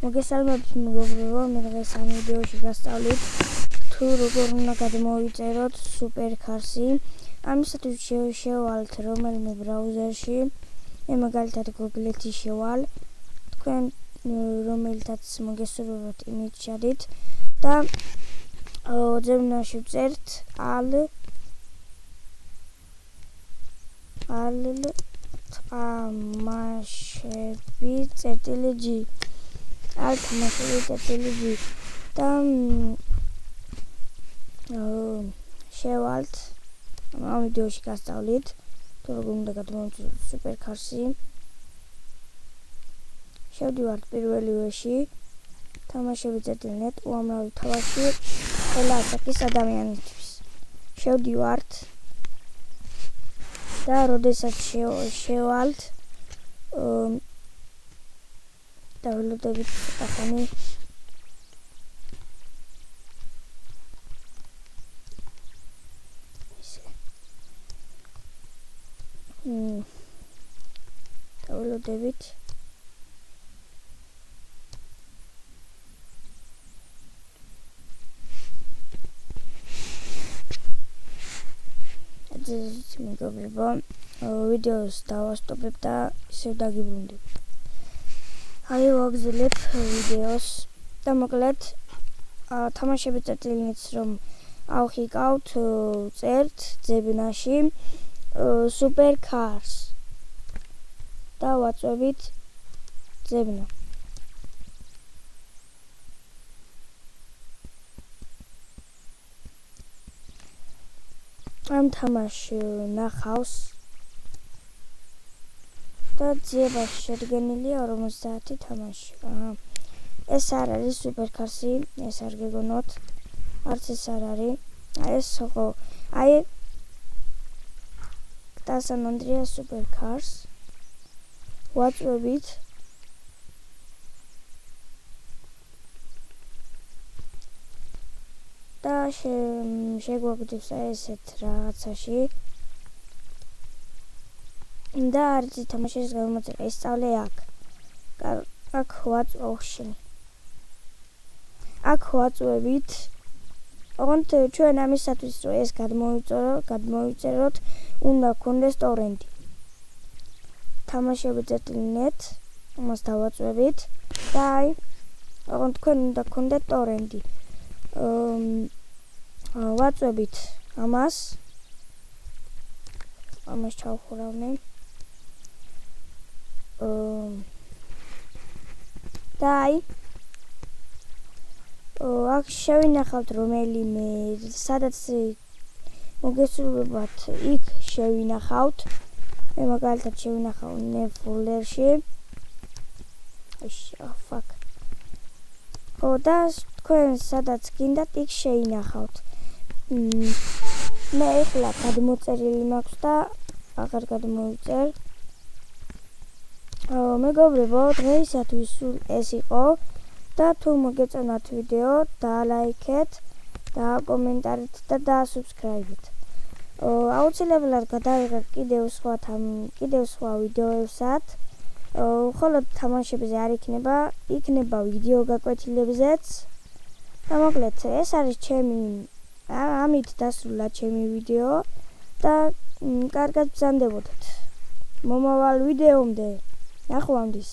მოგესალმებით მეგობრებო, მე დღეს ამ ვიდეოში გასწავლით თუ როგორ უნდა გადმოვიწეროთ სუპერკარსი. ამისათვის შევალთ რომელიმე ბრაუზერში. მე მაგალითად Google-ში შევალ. თქვენ რომელთაც მოგესურვებათ იმით შედით და ზემნაში ვწერთ თამაშები.g თამაშები.g და შევალთ ამ ვიდეოში გასწავლით თუ როგორ უნდა გადმოვიწეროთ სუპერკარსი. შევდივართ პირველივეში თამაშები.net უამრავი თამაში ყველა ასაკის ადამიანისთვის. შევდივართ და როდესაც შევალთ დაუნლოდებით ახალი დაუნლოდებით მეგობრებო, ვიდეოს დავასტოპებ და ისევ დაგიბრუნდებ. აი ვაგზელებ ვიდეოს და მოკლედ თამაშები.net-ს რომ ავხიკავთ, წერთ ძებნაში სუპერკარს და ვაწვევით ძებნა. ამ თამაშს ნახავს და ძიებაში შედგენილია 50 თამაში. ეს არ არის სუპერკარსი, ეს არ გეგონოთ, არც ეს არ არის. ეს ხო, აი San Andreas სუპერკარს ვაწვევით და შეგვაგდებს ესეთ რაღაცაში და არის თამაშის გამოწერა. ისწავლე აქ ვაწვევით. ოღონდ ჩვენ ამისათვის რომ ეს გადმოვიწეროთ, უნდა გქონდეს ტორენტი. თამაშები.net ამას დავაწვევით და აი ოღონდ თქვენ უნდა გქონდეთ ტორენტი. ვაწვევით ამას ჩავხურავნე და აი აქ შევინახავთ რომელიმე სადაც მოგესურვებათ იქ შევინახავთ. მე მაგალითად შევინახავ ნეფოლერში. და თქვენ სადაც გინდათ იქ შეინახავთ. მე ახლა გადმოწერილი მაქვს და აღარ გადმოვიწერ. მეგობრებო, დღეისათვის სულ ეს იყო და თუ მოგეწონათ ვიდეო, დალაიქეთ, დაკომენტარით და დაასუბსკრაიბეთ. აუცილებლად გადავიღებ კიდევ სხვა ვიდეოებსაც. ხოლო თამაშებზე არ იქნება ვიდეო გაკვეთილებზეც. და მოკლედ ეს არის ამით დასრულა ჩემი ვიდეო და კარგად ბრძანდებოდეთ. მომავალ ვიდეომდე. ნახვამდის.